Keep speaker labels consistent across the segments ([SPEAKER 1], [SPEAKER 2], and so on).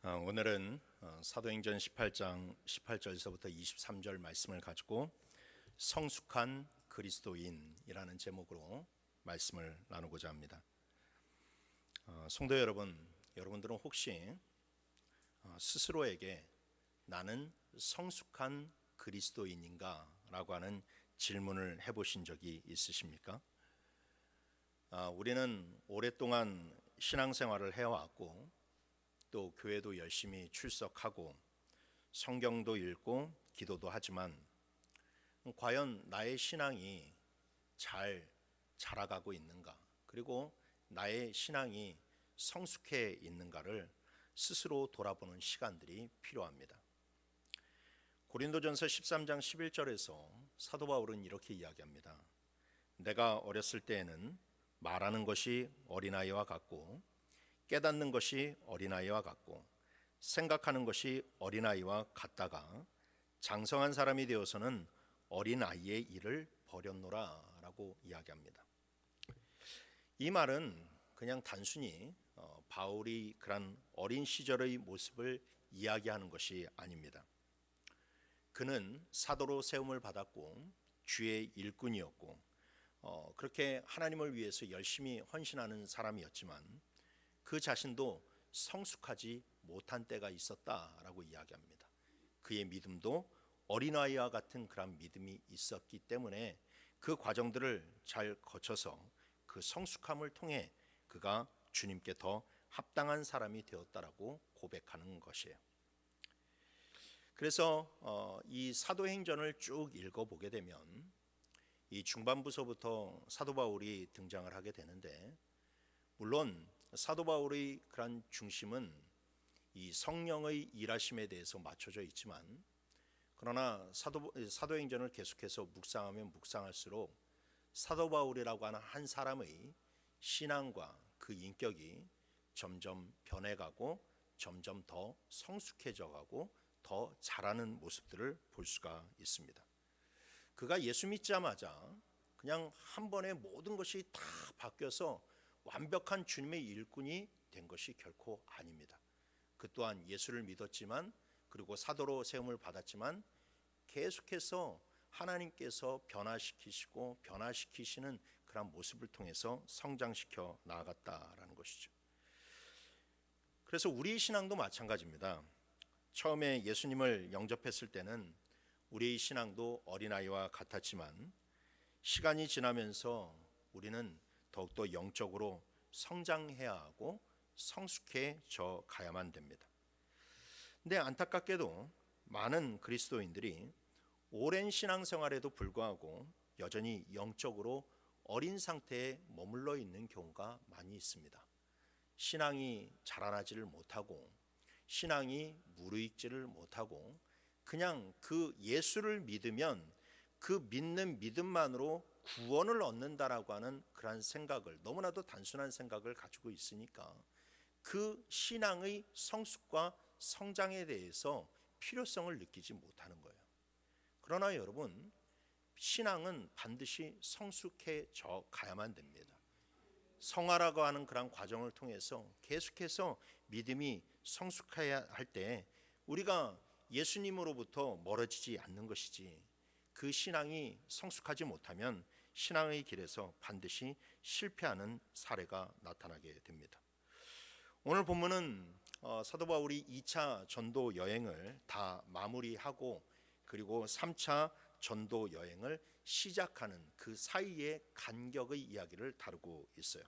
[SPEAKER 1] 오늘은 사도행전 18장 18절에서부터 23절 말씀을 가지고 성숙한 그리스도인이라는 제목으로 말씀을 나누고자 합니다. 성도 여러분, 여러분들은 혹시 스스로에게 나는 성숙한 그리스도인인가? 라고 하는 질문을 해보신 적이 있으십니까? 우리는 오랫동안 신앙생활을 해왔고 또 교회도 열심히 출석하고 성경도 읽고 기도도 하지만 과연 나의 신앙이 잘 자라가고 있는가, 그리고 나의 신앙이 성숙해 있는가를 스스로 돌아보는 시간들이 필요합니다. 고린도전서 13장 11절에서 사도 바울은 이렇게 이야기합니다. 내가 어렸을 때에는 말하는 것이 어린아이와 같고 깨닫는 것이 어린아이와 같고 생각하는 것이 어린아이와 같다가 장성한 사람이 되어서는 어린아이의 일을 버렸노라 라고 이야기합니다. 이 말은 그냥 단순히 바울이 그런 어린 시절의 모습을 이야기하는 것이 아닙니다. 그는 사도로 세움을 받았고 주의 일꾼이었고 그렇게 하나님을 위해서 열심히 헌신하는 사람이었지만 그 자신도 성숙하지 못한 때가 있었다라고 이야기합니다. 그의 믿음도 어린아이와 같은 그런 믿음이 있었기 때문에 그 과정들을 잘 거쳐서 그 성숙함을 통해 그가 주님께 더 합당한 사람이 되었다라고 고백하는 것이에요. 그래서 이 사도행전을 쭉 읽어보게 되면 이 중반부서부터 사도 바울이 등장을 하게 되는데, 물론 사도 바울의 그런 중심은 이 성령의 일하심에 대해서 맞춰져 있지만, 그러나 사도행전을 계속해서 묵상하면 묵상할수록 사도 바울이라고 하는 한 사람의 신앙과 그 인격이 점점 변해가고 점점 더 성숙해져가고 더 자라는 모습들을 볼 수가 있습니다. 그가 예수 믿자마자 그냥 한 번에 모든 것이 다 바뀌어서 완벽한 주님의 일꾼이 된 것이 결코 아닙니다. 그 또한 예수를 믿었지만, 그리고 사도로 세움을 받았지만 계속해서 하나님께서 변화시키시고 변화시키시는 그런 모습을 통해서 성장시켜 나아갔다라는 것이죠. 그래서 우리 신앙도 마찬가지입니다. 처음에 예수님을 영접했을 때는 우리의 신앙도 어린아이와 같았지만 시간이 지나면서 우리는 더욱더 영적으로 성장해야 하고 성숙해져 가야만 됩니다. 근데 안타깝게도 많은 그리스도인들이 오랜 신앙생활에도 불구하고 여전히 영적으로 어린 상태에 머물러 있는 경우가 많이 있습니다. 신앙이 자라나지를 못하고 신앙이 무르익지를 못하고 그냥 그 예수를 믿으면 그 믿는 믿음만으로 구원을 얻는다라고 하는 그런 생각을, 너무나도 단순한 생각을 가지고 있으니까 그 신앙의 성숙과 성장에 대해서 필요성을 느끼지 못하는 거예요. 그러나 여러분, 신앙은 반드시 성숙해져 가야만 됩니다. 성화라고 하는 그런 과정을 통해서 계속해서 믿음이 성숙해야 할 때 우리가 예수님으로부터 멀어지지 않는 것이지, 그 신앙이 성숙하지 못하면 신앙의 길에서 반드시 실패하는 사례가 나타나게 됩니다. 오늘 본문은 사도 바울이 2차 전도 여행을 다 마무리하고 그리고 3차 전도 여행을 시작하는 그 사이의 간격의 이야기를 다루고 있어요.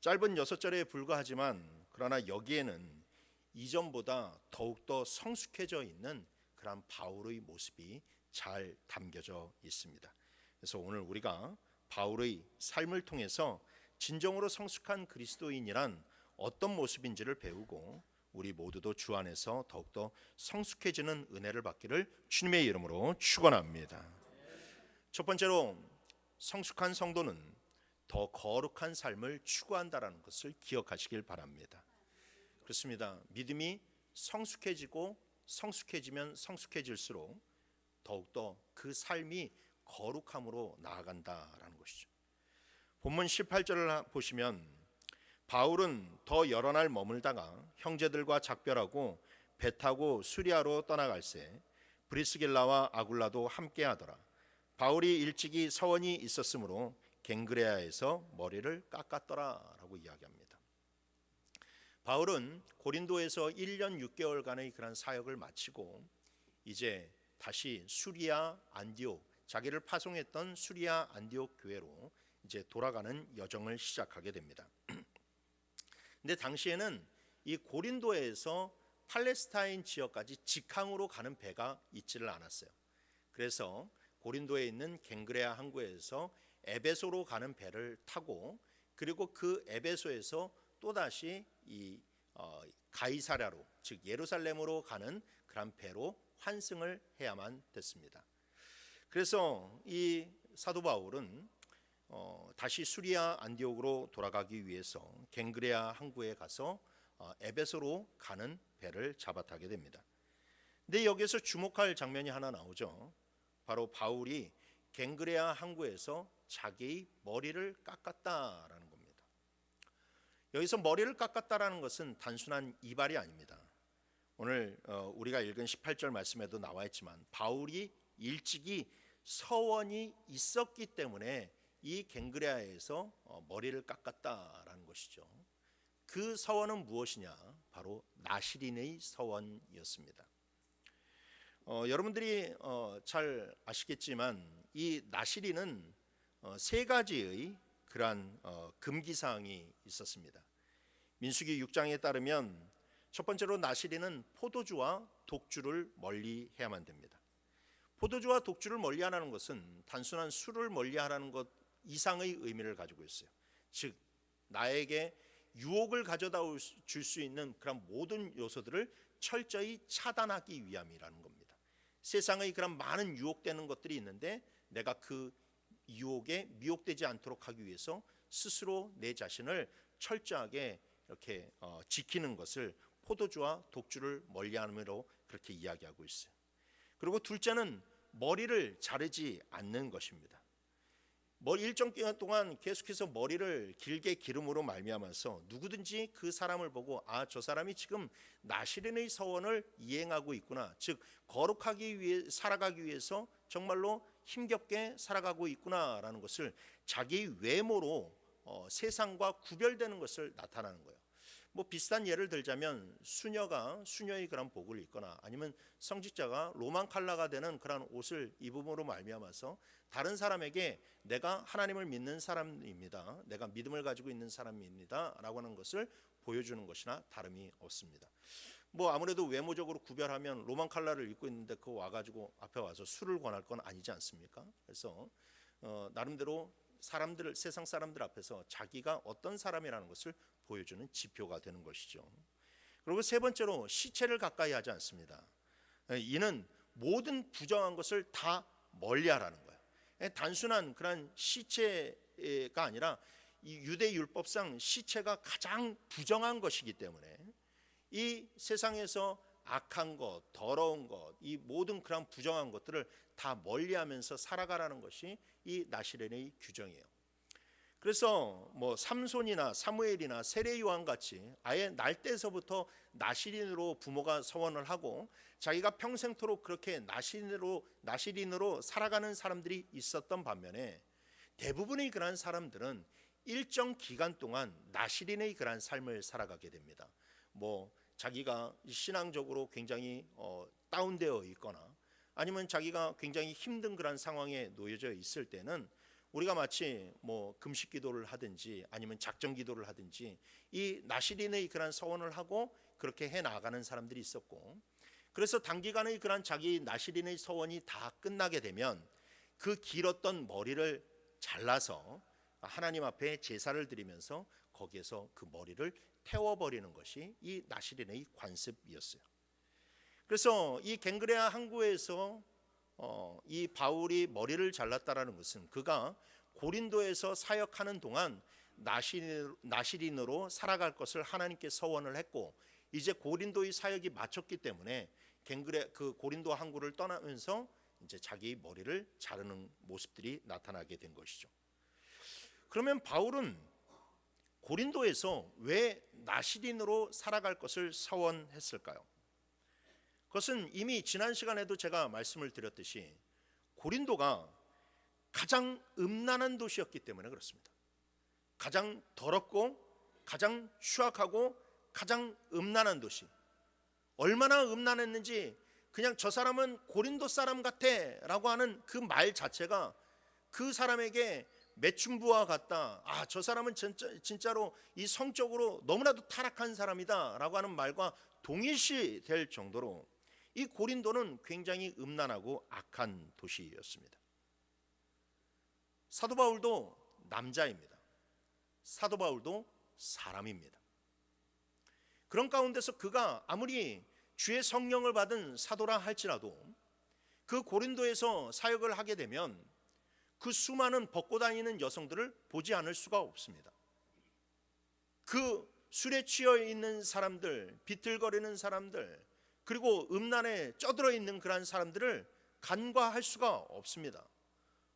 [SPEAKER 1] 짧은 6절에 불과하지만 그러나 여기에는 이전보다 더욱더 성숙해져 있는 그런 바울의 모습이 잘 담겨져 있습니다. 그래서 오늘 우리가 바울의 삶을 통해서 진정으로 성숙한 그리스도인이란 어떤 모습인지를 배우고 우리 모두도 주 안에서 더욱더 성숙해지는 은혜를 받기를 주님의 이름으로 축원합니다. 첫 번째로, 성숙한 성도는 더 거룩한 삶을 추구한다라는 것을 기억하시길 바랍니다. 그렇습니다. 믿음이 성숙해지고 성숙해지면 성숙해질수록 더욱더 그 삶이 거룩함으로 나아간다라는 것이죠. 본문 18절을 보시면 바울은 더 여러 날 머물다가 형제들과 작별하고 배 타고 수리아로 떠나갈새 브리스길라와 아굴라도 함께하더라. 바울이 일찍이 서원이 있었으므로 갱그레아에서 머리를 깎았더라라고 이야기합니다. 바울은 고린도에서 1년 6개월간의 그런 사역을 마치고 이제 다시 수리아 안디옥, 자기를 파송했던 수리아 안디옥 교회로 이제 돌아가는 여정을 시작하게 됩니다. 근데 당시에는 이 고린도에서 팔레스타인 지역까지 직항으로 가는 배가 있지를 않았어요. 그래서 고린도에 있는 갱그레아 항구에서 에베소로 가는 배를 타고 그리고 그 에베소에서 또다시 이 가이사랴로, 즉 예루살렘으로 가는 그런 배로 환승을 해야만 됐습니다. 그래서 이 사도 바울은 다시 수리아 안디옥으로 돌아가기 위해서 갱그레아 항구에 가서 에베소로 가는 배를 잡아타게 됩니다. 근데 여기서 주목할 장면이 하나 나오죠. 바로 바울이 갱그레아 항구에서 자기의 머리를 깎았다라는 겁니다. 여기서 머리를 깎았다라는 것은 단순한 이발이 아닙니다. 오늘 우리가 읽은 18절 말씀에도 나와 있지만 바울이 일찍이 서원이 있었기 때문에 이 갱그레아에서 머리를 깎았다라는 것이죠. 그 서원은 무엇이냐? 바로 나시린의 서원이었습니다. 여러분들이 잘 아시겠지만 이 나시린은 세 가지의 그러한 금기사항이 있었습니다. 민수기 6장에 따르면 첫 번째로 나시린은 포도주와 독주를 멀리해야만 됩니다. 포도주와 독주를 멀리하라는 것은 단순한 술을 멀리하라는 것 이상의 의미를 가지고 있어요. 즉 나에게 유혹을 가져다 줄 수 있는 그런 모든 요소들을 철저히 차단하기 위함이라는 겁니다. 세상의 그런 많은 유혹되는 것들이 있는데 내가 그 유혹에 미혹되지 않도록 하기 위해서 스스로 내 자신을 철저하게 이렇게 지키는 것을 포도주와 독주를 멀리함으로 그렇게 이야기하고 있어요. 그리고 둘째는 머리를 자르지 않는 것입니다. 일정 기간 동안 계속해서 머리를 길게 기름으로 말미암아서 누구든지 그 사람을 보고 저 사람이 지금 나시린의 서원을 이행하고 있구나, 즉 거룩하기 위해 살아가기 위해서 정말로 힘겹게 살아가고 있구나라는 것을 자기 외모로 세상과 구별되는 것을 나타나는 거예요. 비슷한 예를 들자면 수녀의 그런 복을 입거나 아니면 성직자가 로만 칼라가 되는 그런 옷을 입음으로 말미암아서 다른 사람에게 내가 하나님을 믿는 사람입니다, 내가 믿음을 가지고 있는 사람입니다 라고 하는 것을 보여주는 것이나 다름이 없습니다. 아무래도 외모적으로 구별하면 로만 칼라를 입고 있는데 그거 와가지고 앞에 와서 술을 권할 건 아니지 않습니까? 그래서 나름대로 세상 사람들 앞에서 자기가 어떤 사람이라는 것을 보여주는 지표가 되는 것이죠. 그리고 세 번째로 시체를 가까이 하지 않습니다. 이는 모든 부정한 것을 다 멀리하라는 거예요. 단순한 그런 시체가 아니라 이 유대 율법상 시체가 가장 부정한 것이기 때문에 이 세상에서 악한 것, 더러운 것, 이 모든 그런 부정한 것들을 다 멀리하면서 살아가라는 것이 이 나시린의 규정이에요. 그래서 삼손이나 사무엘이나 세례 요한 같이 아예 날 때서부터 나시린으로 부모가 서원을 하고 자기가 평생토록 그렇게 나시린으로 살아가는 사람들이 있었던 반면에 대부분의 그러한 사람들은 일정 기간 동안 나시린의 그러한 삶을 살아가게 됩니다. 자기가 신앙적으로 굉장히 다운되어 있거나 아니면 자기가 굉장히 힘든 그런 상황에 놓여져 있을 때는 우리가 마치 금식 기도를 하든지 아니면 작정 기도를 하든지 이 나시린의 그런 서원을 하고 그렇게 해 나가는 사람들이 있었고, 그래서 단기간의 그런 자기 나시린의 서원이 다 끝나게 되면 그 길었던 머리를 잘라서 하나님 앞에 제사를 드리면서 거기에서 그 머리를 태워버리는 것이 이 나시린의 관습이었어요. 그래서 이 갱그레아 항구에서 이 바울이 머리를 잘랐다라는 것은 그가 고린도에서 사역하는 동안 나시린으로 살아갈 것을 하나님께 서원을 했고, 이제 고린도의 사역이 마쳤기 때문에 그 고린도 항구를 떠나면서 이제 자기 머리를 자르는 모습들이 나타나게 된 것이죠. 그러면 바울은 고린도에서 왜 나시린으로 살아갈 것을 서원했을까요? 그것은 이미 지난 시간에도 제가 말씀을 드렸듯이 고린도가 가장 음란한 도시였기 때문에 그렇습니다. 가장 더럽고 가장 추악하고 가장 음란한 도시. 얼마나 음란했는지 그냥 저 사람은 고린도 사람 같아 라고 하는 그 말 자체가 그 사람에게 매춘부와 같다. 저 사람은 진짜로 이 성적으로 너무나도 타락한 사람이다 라고 하는 말과 동일시 될 정도로 이 고린도는 굉장히 음란하고 악한 도시였습니다. 사도 바울도 남자입니다. 사도 바울도 사람입니다. 그런 가운데서 그가 아무리 주의 성령을 받은 사도라 할지라도 그 고린도에서 사역을 하게 되면 그 수많은 벗고 다니는 여성들을 보지 않을 수가 없습니다. 그 술에 취해 있는 사람들, 비틀거리는 사람들, 그리고 음란에 쩌들어 있는 그러한 사람들을 간과할 수가 없습니다.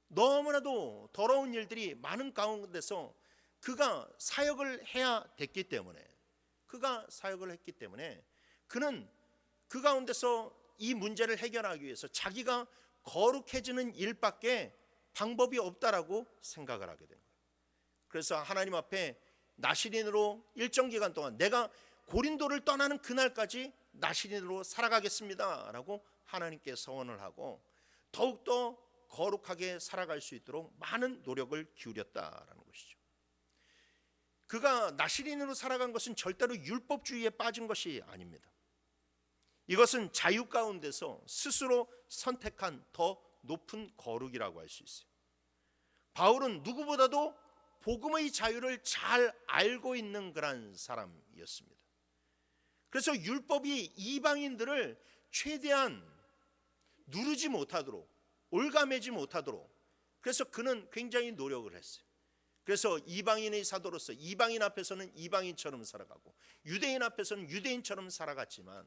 [SPEAKER 1] 너무나도 더러운 일들이 많은 가운데서 그가 사역을 해야 됐기 때문에, 그가 사역을 했기 때문에 그는 그 가운데서 이 문제를 해결하기 위해서 자기가 거룩해지는 일밖에 방법이 없다라고 생각을 하게 된 거예요. 그래서 하나님 앞에 나시린으로 일정 기간 동안 내가 고린도를 떠나는 그날까지 나시린으로 살아가겠습니다 라고 하나님께 서원을 하고 더욱더 거룩하게 살아갈 수 있도록 많은 노력을 기울였다라는 것이죠. 그가 나시린으로 살아간 것은 절대로 율법주의에 빠진 것이 아닙니다. 이것은 자유 가운데서 스스로 선택한 더 높은 거룩이라고 할 수 있어요. 바울은 누구보다도 복음의 자유를 잘 알고 있는 그런 사람이었습니다. 그래서 율법이 이방인들을 최대한 누르지 못하도록, 올가매지 못하도록, 그래서 그는 굉장히 노력을 했어요. 그래서 이방인의 사도로서 이방인 앞에서는 이방인처럼 살아가고 유대인 앞에서는 유대인처럼 살아갔지만,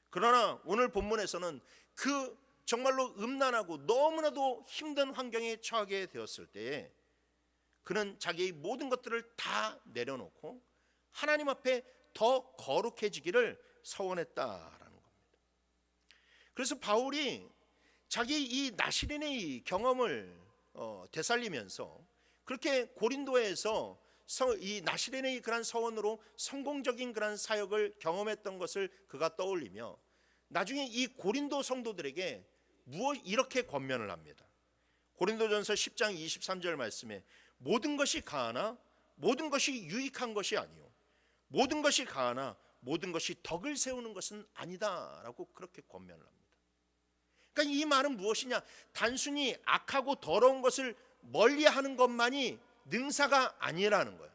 [SPEAKER 1] 그러나 오늘 본문에서는 그 정말로 음란하고 너무나도 힘든 환경에 처하게 되었을 때에 그는 자기의 모든 것들을 다 내려놓고 하나님 앞에 더 거룩해지기를 서원했다라는 겁니다. 그래서 바울이 자기 이 나시린의 경험을 되살리면서 그렇게 고린도에서 이 나시린의 그런 서원으로 성공적인 그런 사역을 경험했던 것을 그가 떠올리며 나중에 이 고린도 성도들에게 이렇게 권면을 합니다. 고린도전서 10장 23절 말씀에 모든 것이 가하나 모든 것이 유익한 것이 아니요 모든 것이 가하나 모든 것이 덕을 세우는 것은 아니다라고 그렇게 권면을 합니다. 그러니까 이 말은 무엇이냐? 단순히 악하고 더러운 것을 멀리하는 것만이 능사가 아니라는 거예요.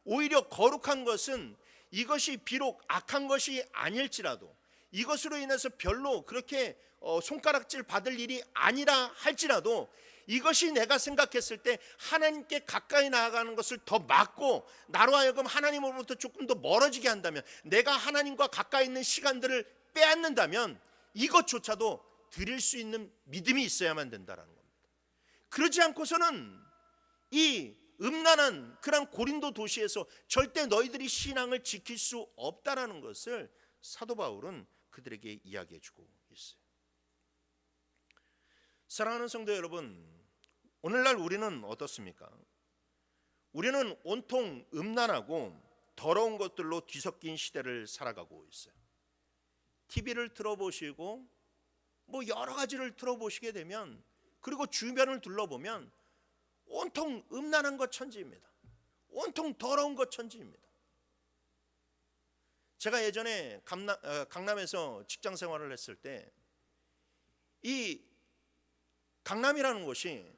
[SPEAKER 1] 오히려 거룩한 것은 이것이 비록 악한 것이 아닐지라도 이것으로 인해서 별로 그렇게 손가락질 받을 일이 아니라 할지라도 이것이 내가 생각했을 때 하나님께 가까이 나아가는 것을 더 막고 나로 하여금 하나님으로부터 조금 더 멀어지게 한다면, 내가 하나님과 가까이 있는 시간들을 빼앗는다면 이것조차도 드릴 수 있는 믿음이 있어야만 된다는 겁니다. 그러지 않고서는 이 음란한 그런 고린도 도시에서 절대 너희들이 신앙을 지킬 수 없다라는 것을 사도 바울은 그들에게 이야기해 주고 있어요. 사랑하는 성도 여러분, 오늘날 우리는 어떻습니까? 우리는 온통 음란하고 더러운 것들로 뒤섞인 시대를 살아가고 있어요. TV를 틀어보시고 여러 가지를 틀어보시게 되면, 그리고 주변을 둘러보면 온통 음란한 것 천지입니다. 온통 더러운 것 천지입니다. 제가 예전에 강남에서 직장 생활을 했을 때 이 강남이라는 곳이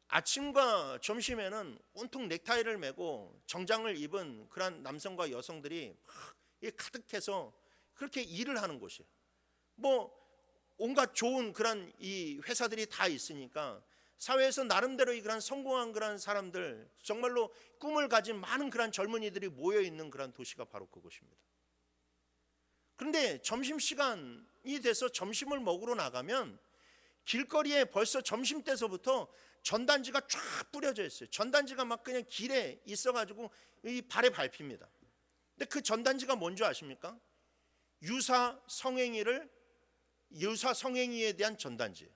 [SPEAKER 1] 아침과 점심에는 온통 넥타이를 메고 정장을 입은 그런 남성과 여성들이 막 가득해서 그렇게 일을 하는 곳이에요. 온갖 좋은 그런 이 회사들이 다 있으니까 사회에서 나름대로 그런 성공한 그런 사람들, 정말로 꿈을 가진 많은 그런 젊은이들이 모여 있는 그런 도시가 바로 그곳입니다. 그런데 점심시간이 돼서 점심을 먹으러 나가면 길거리에 벌써 점심 때서부터 전단지가 쫙 뿌려져 있어요. 전단지가 막 그냥 길에 있어가지고 이 발에 밟힙니다. 근데 그 전단지가 뭔지 아십니까? 유사 성행위에 대한 전단지예요.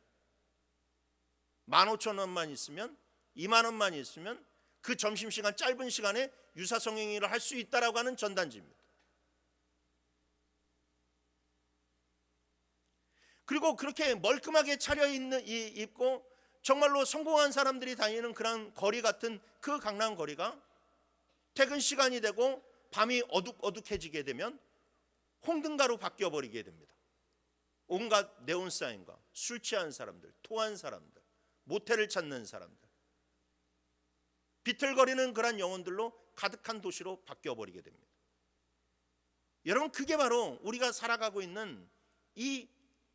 [SPEAKER 1] 15,000원만 있으면, 2만 원만 있으면 그 점심시간 짧은 시간에 유사 성행위를 할 수 있다라고 하는 전단지입니다. 그리고 그렇게 멀끔하게 입고 정말로 성공한 사람들이 다니는 그런 거리 같은 그 강남 거리가 퇴근 시간이 되고 밤이 어둑어둑해지게 되면 홍등가로 바뀌어 버리게 됩니다. 온갖 네온사인과 술 취한 사람들, 토한 사람들, 모텔을 찾는 사람들, 비틀거리는 그런 영혼들로 가득한 도시로 바뀌어 버리게 됩니다. 여러분, 그게 바로 우리가 살아가고 있는 이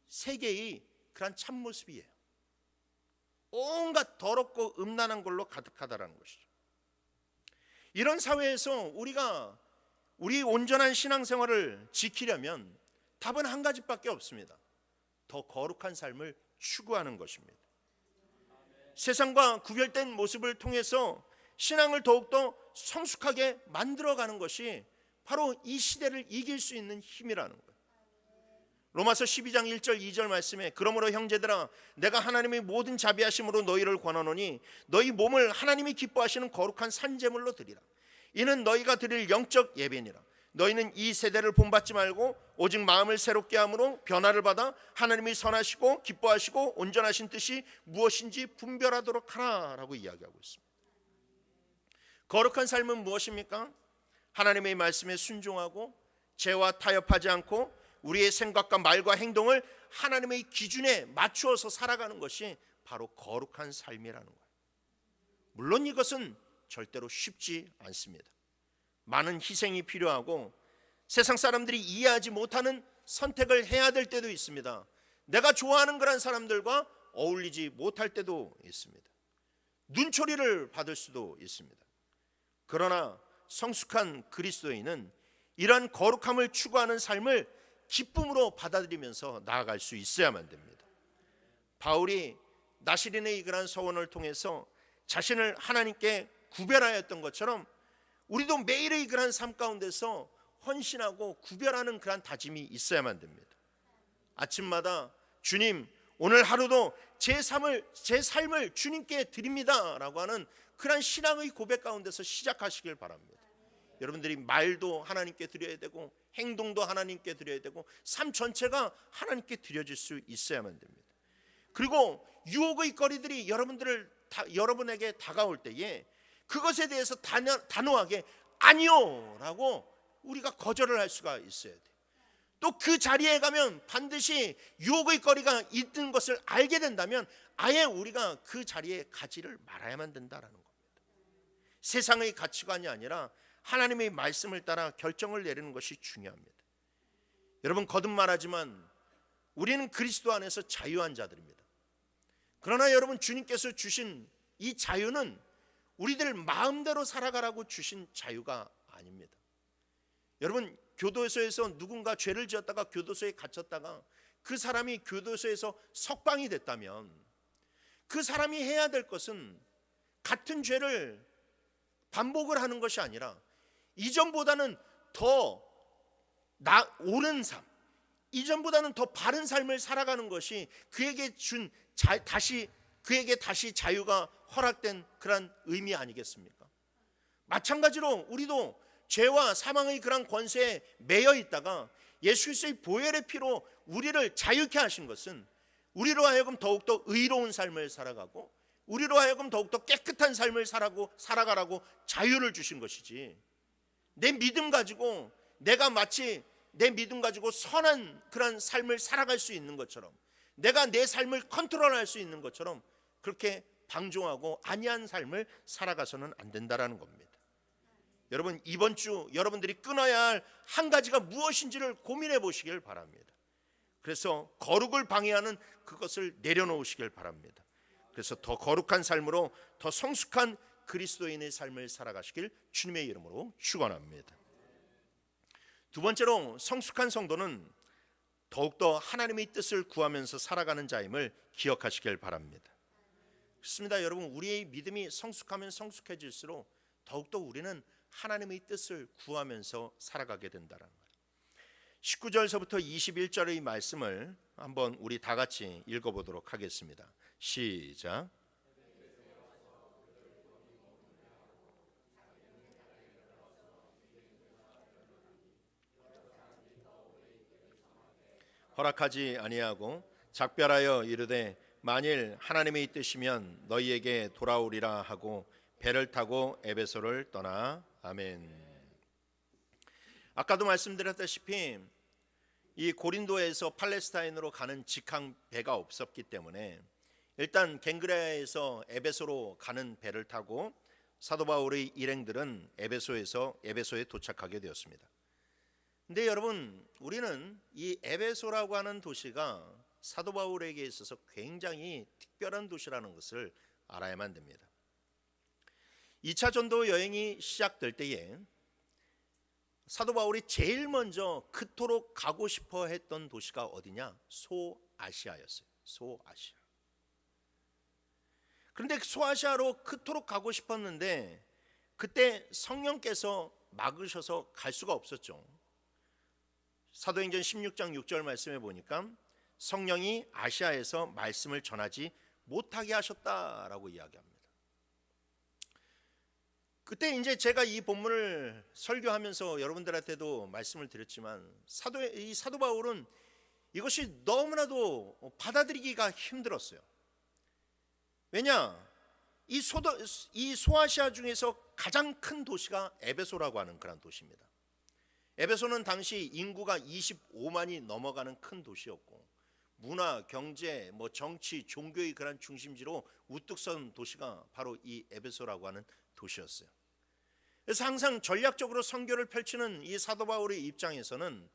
[SPEAKER 1] 세계의 그런 참모습이에요. 온갖 더럽고 음란한 걸로 가득하다라는 것이죠. 이런 사회에서 우리 온전한 신앙생활을 지키려면 답은 한 가지밖에 없습니다. 더 거룩한 삶을 추구하는 것입니다. 세상과 구별된 모습을 통해서 신앙을 더욱더 성숙하게 만들어가는 것이 바로 이 시대를 이길 수 있는 힘이라는 거예요. 로마서 12장 1절 2절 말씀에 그러므로 형제들아 내가 하나님의 모든 자비하심으로 너희를 권하노니 너희 몸을 하나님이 기뻐하시는 거룩한 산제물로 드리라. 이는 너희가 드릴 영적 예배니라. 너희는 이 세대를 본받지 말고 오직 마음을 새롭게 함으로 변화를 받아 하나님이 선하시고 기뻐하시고 온전하신 뜻이 무엇인지 분별하도록 하라라고 이야기하고 있습니다. 거룩한 삶은 무엇입니까? 하나님의 말씀에 순종하고 죄와 타협하지 않고 우리의 생각과 말과 행동을 하나님의 기준에 맞추어서 살아가는 것이 바로 거룩한 삶이라는 거예요. 물론 이것은 절대로 쉽지 않습니다. 많은 희생이 필요하고 세상 사람들이 이해하지 못하는 선택을 해야 될 때도 있습니다. 내가 좋아하는 그런 사람들과 어울리지 못할 때도 있습니다. 눈초리를 받을 수도 있습니다. 그러나 성숙한 그리스도인은 이러한 거룩함을 추구하는 삶을 기쁨으로 받아들이면서 나아갈 수 있어야만 됩니다. 바울이 나시린의 그런 서원을 통해서 자신을 하나님께 구별하였던 것처럼 우리도 매일의 그런 삶 가운데서 헌신하고 구별하는 그런 다짐이 있어야만 됩니다. 아침마다 주님 오늘 하루도 제 삶을 주님께 드립니다 라고 하는 그런 신앙의 고백 가운데서 시작하시길 바랍니다. 여러분들이 말도 하나님께 드려야 되고 행동도 하나님께 드려야 되고 삶 전체가 하나님께 드려질 수 있어야만 됩니다. 그리고 유혹의 거리들이 여러분에게 다가올 때에 그것에 대해서 단호하게 아니요 라고 우리가 거절을 할 수가 있어야 돼요. 또 그 자리에 가면 반드시 유혹의 거리가 있는 것을 알게 된다면 아예 우리가 그 자리에 가지를 말아야만 된다라는 겁니다. 세상의 가치관이 아니라 하나님의 말씀을 따라 결정을 내리는 것이 중요합니다. 여러분, 거듭 말하지만 우리는 그리스도 안에서 자유한 자들입니다. 그러나 여러분, 주님께서 주신 이 자유는 우리들 마음대로 살아가라고 주신 자유가 아닙니다. 여러분, 교도소에서 누군가 죄를 지었다가 교도소에 갇혔다가 그 사람이 교도소에서 석방이 됐다면 그 사람이 해야 될 것은 같은 죄를 반복을 하는 것이 아니라 이전보다는 더 옳은 삶, 이전보다는 더 바른 삶을 살아가는 것이 그에게 다시 자유가 허락된 그런 의미 아니겠습니까? 마찬가지로 우리도 죄와 사망의 그런 권세에 매여 있다가 예수 그리스도의 보혈의 피로 우리를 자유케 하신 것은 우리로 하여금 더욱더 의로운 삶을 살아가고 우리로 하여금 더욱더 깨끗한 삶을 살아가라고 자유를 주신 것이지, 내 믿음 가지고 내가 마치 내 믿음 가지고 선한 그런 삶을 살아갈 수 있는 것처럼, 내가 내 삶을 컨트롤할 수 있는 것처럼 그렇게 방종하고 안이한 삶을 살아가서는 안 된다라는 겁니다. 여러분, 이번 주 여러분들이 끊어야 할 한 가지가 무엇인지를 고민해 보시길 바랍니다. 그래서 거룩을 방해하는 그것을 내려놓으시길 바랍니다. 그래서 더 거룩한 삶으로 더 성숙한 그리스도인의 삶을 살아가시길 주님의 이름으로 축원합니다. 두 번째로, 성숙한 성도는 더욱더 하나님의 뜻을 구하면서 살아가는 자임을 기억하시길 바랍니다. 그렇습니다. 여러분, 우리의 믿음이 성숙하면 성숙해질수록 더욱더 우리는 하나님의 뜻을 구하면서 살아가게 된다는 거예요. 19절서부터 21절의 말씀을 한번 우리 다 같이 읽어보도록 하겠습니다. 시작. 허락하지 아니하고 작별하여 이르되 만일 하나님의 뜻이면 너희에게 돌아오리라 하고 배를 타고 에베소를 떠나. 아멘. 아까도 말씀드렸다시피 이 고린도에서 팔레스타인으로 가는 직항 배가 없었기 때문에 일단 갱그레아에서 에베소로 가는 배를 타고 사도 바울의 일행들은 에베소에 도착하게 되었습니다. 근데 여러분, 우리는 이 에베소라고 하는 도시가 사도 바울에게 있어서 굉장히 특별한 도시라는 것을 알아야만 됩니다. 2차 전도 여행이 시작될 때에 사도 바울이 제일 먼저 그토록 가고 싶어 했던 도시가 어디냐? 소아시아였어요. 소아시아. 그런데 소아시아로 그토록 가고 싶었는데 그때 성령께서 막으셔서 갈 수가 없었죠. 사도행전 16장 6절 말씀에 보니까 성령이 아시아에서 말씀을 전하지 못하게 하셨다라고 이야기합니다. 그때 이제 제가 이 본문을 설교하면서 여러분들한테도 말씀을 드렸지만 사도 바울은 이것이 너무나도 받아들이기가 힘들었어요. 왜냐? 이 소아시아 중에서 가장 큰 도시가 에베소라고 하는 그런 도시입니다. 에베소는 당시 인구가 25만이 넘어가는 큰 도시였고 문화, 경제, 정치, 종교의 그런 중심지로 우뚝 선 도시가 바로 이 에베소라고 하는 도시였어요. 그래서 항상 전략적으로 선교를 펼치는 이 사도 바울의 입장에서는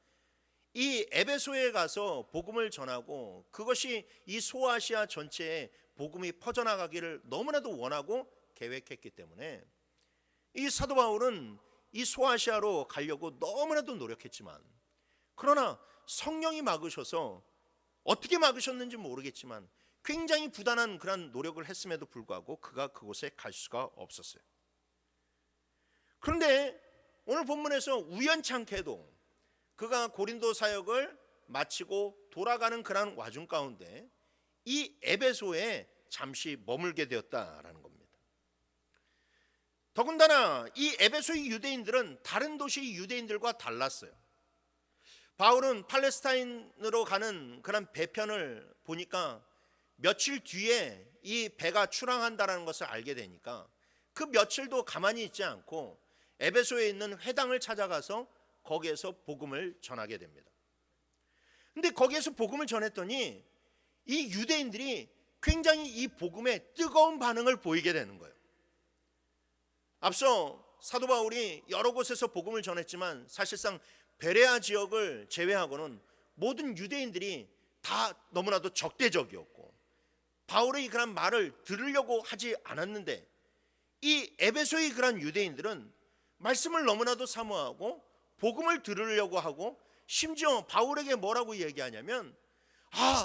[SPEAKER 1] 이 에베소에 가서 복음을 전하고 그것이 이 소아시아 전체에 복음이 퍼져나가기를 너무나도 원하고 계획했기 때문에 이 사도 바울은 이 소아시아로 가려고 너무나도 노력했지만 그러나 성령이 막으셔서 어떻게 막으셨는지 모르겠지만 굉장히 부단한 그런 노력을 했음에도 불구하고 그가 그곳에 갈 수가 없었어요. 그런데 오늘 본문에서 우연찮게도 그가 고린도 사역을 마치고 돌아가는 그런 와중 가운데 이 에베소에 잠시 머물게 되었다라는 겁니다. 더군다나 이 에베소의 유대인들은 다른 도시의 유대인들과 달랐어요. 바울은 팔레스타인으로 가는 그런 배편을 보니까 며칠 뒤에 이 배가 출항한다는 것을 알게 되니까 그 며칠도 가만히 있지 않고 에베소에 있는 회당을 찾아가서 거기에서 복음을 전하게 됩니다. 근데 거기에서 복음을 전했더니 이 유대인들이 굉장히 이 복음에 뜨거운 반응을 보이게 되는 거예요. 앞서 사도 바울이 여러 곳에서 복음을 전했지만 사실상 베레아 지역을 제외하고는 모든 유대인들이 다 너무나도 적대적이었고 바울의 그런 말을 들으려고 하지 않았는데 이 에베소의 그런 유대인들은 말씀을 너무나도 사모하고 복음을 들으려고 하고 심지어 바울에게 뭐라고 얘기하냐면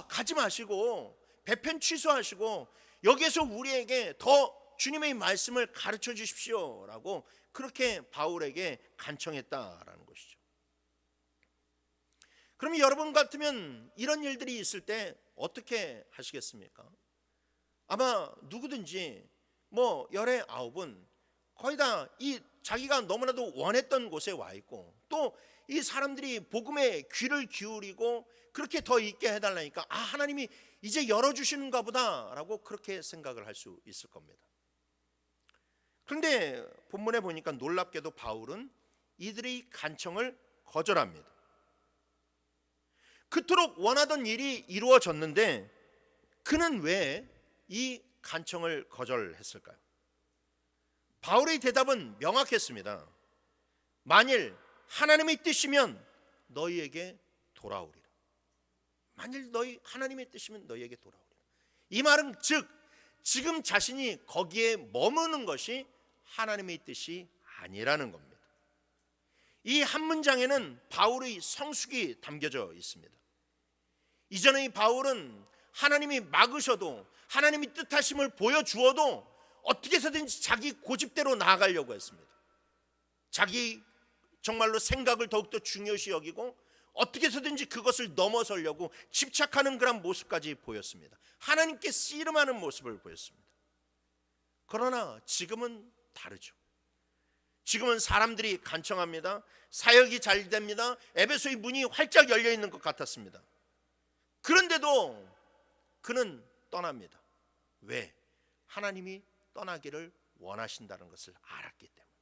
[SPEAKER 1] 가지 마시고 배편 취소하시고 여기에서 우리에게 더 주님의 말씀을 가르쳐 주십시오 라고 그렇게 바울에게 간청했다라는 것이죠. 그럼 여러분 같으면 이런 일들이 있을 때 어떻게 하시겠습니까? 아마 누구든지 열의 아홉은 거의 다 이 자기가 너무나도 원했던 곳에 와 있고 또 이 사람들이 복음에 귀를 기울이고 그렇게 더 있게 해달라니까 하나님이 이제 열어주시는가 보다라고 그렇게 생각을 할 수 있을 겁니다. 그런데 본문에 보니까 놀랍게도 바울은 이들의 간청을 거절합니다. 그토록 원하던 일이 이루어졌는데 그는 왜 이 간청을 거절했을까요? 바울의 대답은 명확했습니다. 만일 하나님의 뜻이면 너희에게 돌아오리라. 만일 하나님의 뜻이면 너희에게 돌아오리라. 이 말은 즉 지금 자신이 거기에 머무는 것이 하나님의 뜻이 아니라는 겁니다. 이 한 문장에는 바울의 성숙이 담겨져 있습니다. 이전의 바울은 하나님이 막으셔도 하나님이 뜻하심을 보여주어도 어떻게 해서든지 자기 고집대로 나아가려고 했습니다. 자기 정말로 생각을 더욱더 중요시 여기고 어떻게 해서든지 그것을 넘어서려고 집착하는 그런 모습까지 보였습니다. 하나님께 씨름하는 모습을 보였습니다. 그러나 지금은 다르죠. 지금은 사람들이 간청합니다. 사역이 잘 됩니다. 에베소의 문이 활짝 열려 있는 것 같았습니다. 그런데도 그는 떠납니다. 왜? 하나님이 떠나기를 원하신다는 것을 알았기 때문에.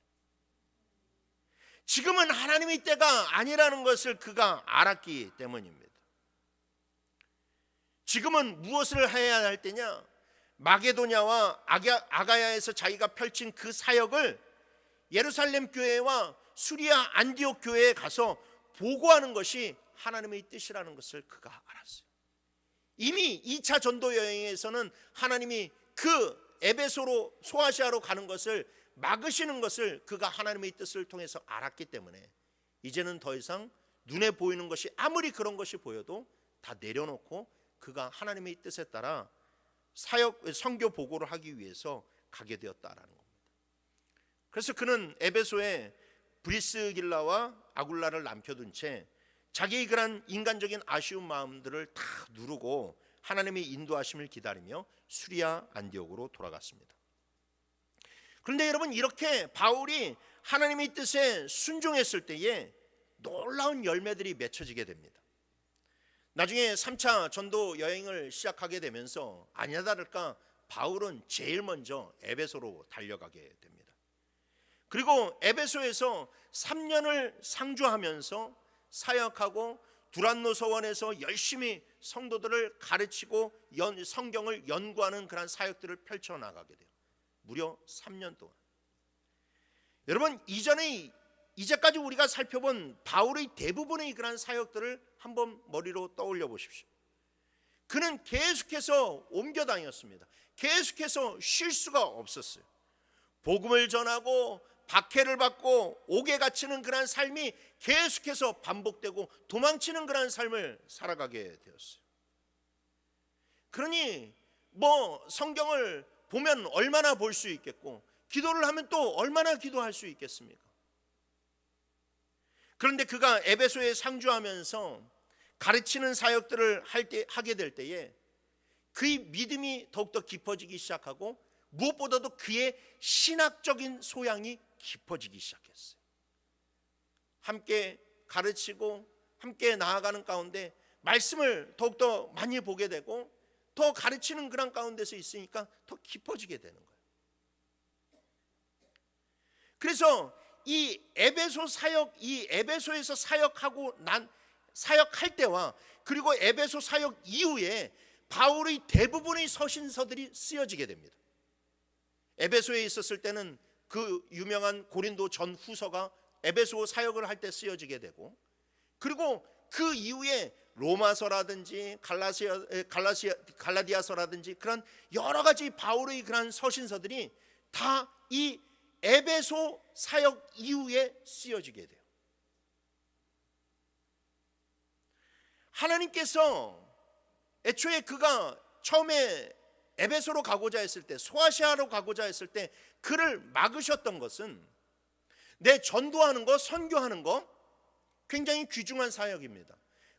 [SPEAKER 1] 지금은 하나님의 때가 아니라는 것을 그가 알았기 때문입니다. 지금은 무엇을 해야 할 때냐? 마게도냐와 아가야에서 자기가 펼친 그 사역을 예루살렘 교회와 수리아 안디옥 교회에 가서 보고하는 것이 하나님의 뜻이라는 것을 그가 알았어요. 이미 2차 전도 여행에서는 하나님이 그 에베소로 소아시아로 가는 것을 막으시는 것을 그가 하나님의 뜻을 통해서 알았기 때문에 이제는 더 이상 눈에 보이는 것이 아무리 그런 것이 보여도 다 내려놓고 그가 하나님의 뜻에 따라 선교 보고를 하기 위해서 가게 되었다라는 겁니다. 그래서 그는 에베소에 브리스길라와 아굴라를 남겨둔 채 자기의 그런 인간적인 아쉬운 마음들을 다 누르고 하나님의 인도하심을 기다리며 수리아 안디옥으로 돌아갔습니다. 그런데 여러분, 이렇게 바울이 하나님의 뜻에 순종했을 때에 놀라운 열매들이 맺혀지게 됩니다. 나중에 3차 전도 여행을 시작하게 되면서 아니나 다를까 바울은 제일 먼저 에베소로 달려가게 됩니다. 그리고 에베소에서 3년을 상주하면서 사역하고 두란노 서원에서 열심히 성도들을 가르치고 성경을 연구하는 그런 사역들을 펼쳐나가게 돼요. 무려 3년 동안. 여러분, 이제까지 우리가 살펴본 바울의 대부분의 그런 사역들을 한번 머리로 떠올려 보십시오. 그는 계속해서 옮겨 다녔습니다. 계속해서 쉴 수가 없었어요. 복음을 전하고 박해를 받고 옥에 갇히는 그런 삶이 계속해서 반복되고 도망치는 그런 삶을 살아가게 되었어요. 그러니 성경을 보면 얼마나 볼 수 있겠고 기도를 하면 또 얼마나 기도할 수 있겠습니까? 그런데 그가 에베소에 상주하면서 가르치는 사역들을 하게 될 때에 그의 믿음이 더욱더 깊어지기 시작하고 무엇보다도 그의 신학적인 소양이 깊어지기 시작했어요. 함께 가르치고 함께 나아가는 가운데 말씀을 더욱더 많이 보게 되고 더 가르치는 그런 가운데서 있으니까 더 깊어지게 되는 거예요. 그래서 이 에베소 사역, 이 에베소에서 사역할 때와 그리고 에베소 사역 이후에 바울의 대부분의 서신서들이 쓰여지게 됩니다. 에베소에 있었을 때는 그 유명한 고린도 전후서가 에베소 사역을 할 때 쓰여지게 되고, 그리고 그 이후에 로마서라든지 갈라디아서라든지 그런 여러 가지 바울의 그런 서신서들이 다 이 에베소 사역 이후에 쓰여지게 돼요. 하나님께서 애초에 그가 처음에 에베소로 가고자 했을 때, 소아시아로 가고자 했을 때 그를 막으셨던 것은 내 전도하는 거, 선교하는 거 굉장히 귀중한 사역입니다.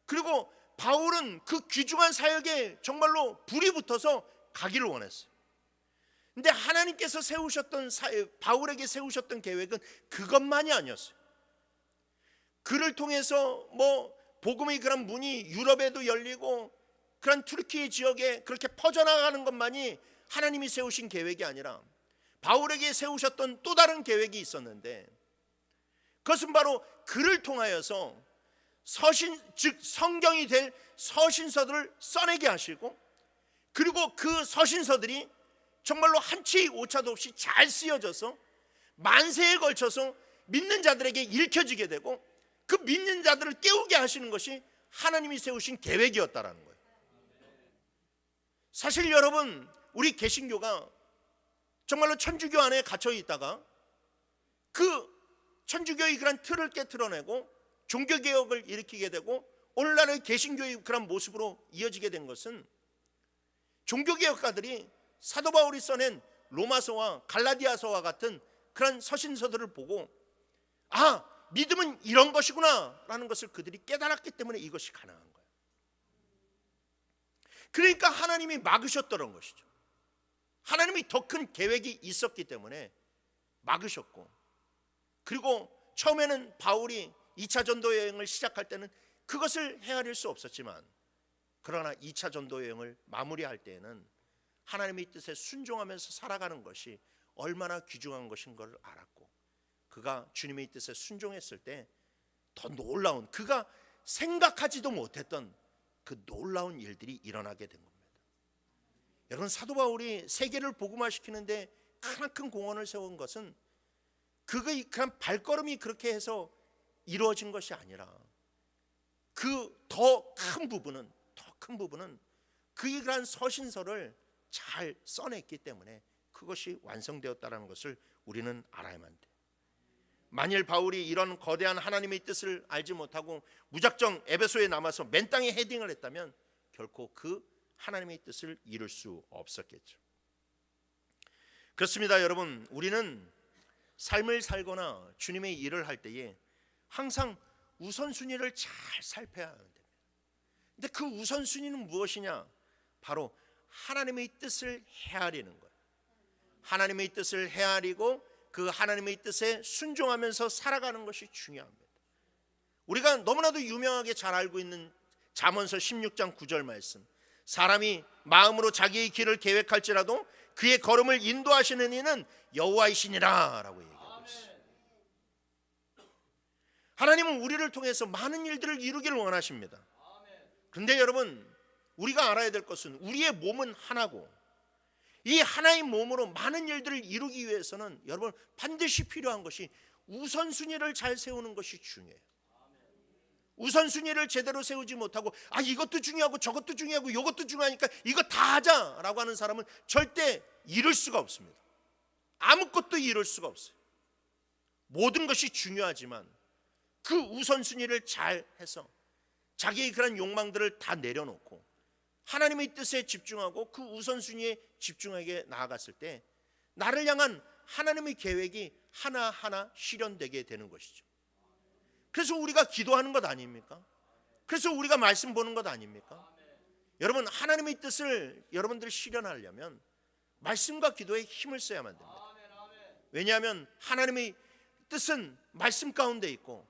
[SPEAKER 1] 그리고 바울은 그 귀중한 사역에 정말로 불이 붙어서 가기를 원했어요. 근데 하나님께서 바울에게 세우셨던 계획은 그것만이 아니었어요. 그를 통해서 복음의 그런 문이 유럽에도 열리고 그런 투르키 지역에 그렇게 퍼져나가는 것만이 하나님이 세우신 계획이 아니라 바울에게 세우셨던 또 다른 계획이 있었는데, 그것은 바로 그를 통하여서 즉 성경이 될 서신서들을 써내게 하시고, 그리고 그 서신서들이 정말로 한치 오차도 없이 잘 쓰여져서 만세에 걸쳐서 믿는 자들에게 읽혀지게 되고 그 믿는 자들을 깨우게 하시는 것이 하나님이 세우신 계획이었다라는 거예요. 사실 여러분, 우리 개신교가 정말로 천주교 안에 갇혀 있다가 그 천주교의 그런 틀을 깨트려내고 종교개혁을 일으키게 되고 오늘날의 개신교의 그런 모습으로 이어지게 된 것은 종교개혁가들이 사도 바울이 써낸 로마서와 갈라디아서와 같은 그런 서신서들을 보고 믿음은 이런 것이구나 라는 것을 그들이 깨달았기 때문에 이것이 가능한 거예요. 그러니까 하나님이 막으셨던 것이죠. 하나님이 더 큰 계획이 있었기 때문에 막으셨고, 그리고 처음에는 바울이 2차 전도 여행을 시작할 때는 그것을 헤아릴 수 없었지만, 그러나 2차 전도 여행을 마무리할 때에는 하나님의 뜻에 순종하면서 살아가는 것이 얼마나 귀중한 것인 걸 알았고, 그가 주님의 뜻에 순종했을 때 더 놀라운, 그가 생각하지도 못했던 그 놀라운 일들이 일어나게 된 겁니다. 여러분, 사도 바울이 세계를 복음화시키는데 크나큰 공헌을 세운 것은 그의 그냥 발걸음이 그렇게 해서 이루어진 것이 아니라, 그 더 큰 부분은 그의 그런 서신서를 잘 써냈기 때문에 그것이 완성되었다는 것을 우리는 알아야만 돼. 만일 바울이 이런 거대한 하나님의 뜻을 알지 못하고 무작정 에베소에 남아서 맨 땅에 헤딩을 했다면 결코 그 하나님의 뜻을 이룰 수 없었겠죠. 그렇습니다. 여러분, 우리는 삶을 살거나 주님의 일을 할 때에 항상 우선순위를 잘 살펴야 합니다. 근데 그 우선순위는 무엇이냐? 바로 하나님의 뜻을 헤아리는 거예요. 하나님의 뜻을 헤아리고 그 하나님의 뜻에 순종하면서 살아가는 것이 중요합니다. 우리가 너무나도 유명하게 잘 알고 있는 잠언서 16장 9절 말씀, 사람이 마음으로 자기의 길을 계획할지라도 그의 걸음을 인도하시는 이는 여호와이시니라 라고 얘기하고 있어요. 하나님은 우리를 통해서 많은 일들을 이루기를 원하십니다. 그런데 여러분, 우리가 알아야 될 것은 우리의 몸은 하나고, 이 하나의 몸으로 많은 일들을 이루기 위해서는 여러분 반드시 필요한 것이 우선순위를 잘 세우는 것이 중요해요. 우선순위를 제대로 세우지 못하고 이것도 중요하고 저것도 중요하고 이것도 중요하니까 이거 다 하자라고 하는 사람은 절대 이룰 수가 없습니다. 아무것도 이룰 수가 없어요. 모든 것이 중요하지만 그 우선순위를 잘 해서 자기의 그런 욕망들을 다 내려놓고 하나님의 뜻에 집중하고 그 우선순위에 집중하게 나아갔을 때 나를 향한 하나님의 계획이 하나하나 실현되게 되는 것이죠. 그래서 우리가 기도하는 것 아닙니까? 그래서 우리가 말씀 보는 것 아닙니까? 여러분, 하나님의 뜻을 여러분들이 실현하려면 말씀과 기도에 힘을 써야만 됩니다. 왜냐하면 하나님의 뜻은 말씀 가운데 있고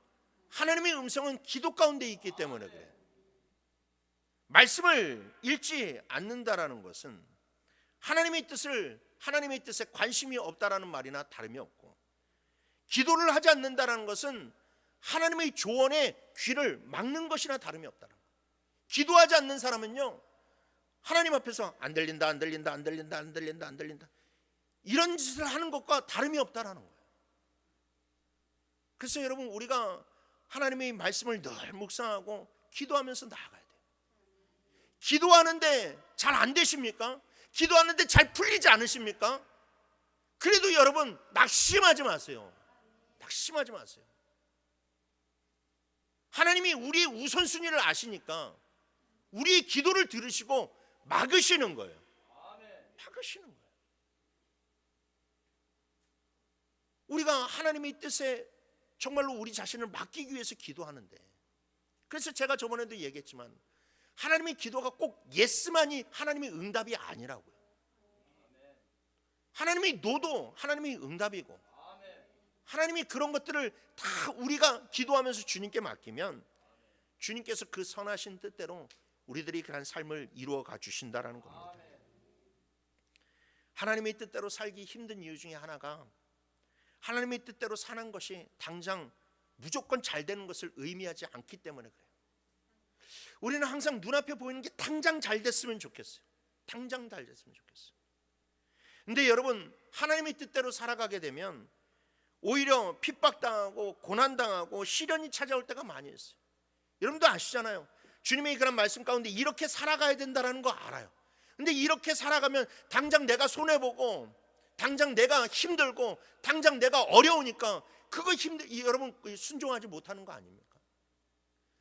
[SPEAKER 1] 하나님의 음성은 기도 가운데 있기 때문에 그래요. 말씀을 읽지 않는다라는 것은 하나님의 뜻에 관심이 없다라는 말이나 다름이 없고, 기도를 하지 않는다라는 것은 하나님의 조언에 귀를 막는 것이나 다름이 없다는 거예요. 기도하지 않는 사람은요, 하나님 앞에서 안 들린다 이런 짓을 하는 것과 다름이 없다라는 거예요. 그래서 여러분, 우리가 하나님의 말씀을 늘 묵상하고 기도하면서 나아가야 돼요. 기도하는데 잘 안 되십니까? 기도하는데 잘 풀리지 않으십니까? 그래도 여러분 낙심하지 마세요. 낙심하지 마세요. 하나님이 우리의 우선순위를 아시니까 우리의 기도를 들으시고 막으시는 거예요. 막으시는 거예요. 우리가 하나님의 뜻에 정말로 우리 자신을 맡기기 위해서 기도하는데, 그래서 제가 저번에도 얘기했지만 하나님의 기도가 꼭 예스만이 하나님의 응답이 아니라고요. 하나님의 노도 하나님의 응답이고, 하나님이 그런 것들을 다 우리가 기도하면서 주님께 맡기면 주님께서 그 선하신 뜻대로 우리들이 그런 삶을 이루어가 주신다라는 겁니다. 하나님의 뜻대로 살기 힘든 이유 중에 하나가 하나님의 뜻대로 사는 것이 당장 무조건 잘 되는 것을 의미하지 않기 때문에 그래요. 우리는 항상 눈앞에 보이는 게 당장 잘 됐으면 좋겠어요. 당장 잘 됐으면 좋겠어요. 근데 여러분, 하나님의 뜻대로 살아가게 되면 오히려 핍박당하고 고난당하고 시련이 찾아올 때가 많이 있어요. 여러분도 아시잖아요. 주님의 그런 말씀 가운데 이렇게 살아가야 된다는 거 알아요. 근데 이렇게 살아가면 당장 내가 손해보고 당장 내가 힘들고 당장 내가 어려우니까 그거 여러분 순종하지 못하는 거 아닙니까?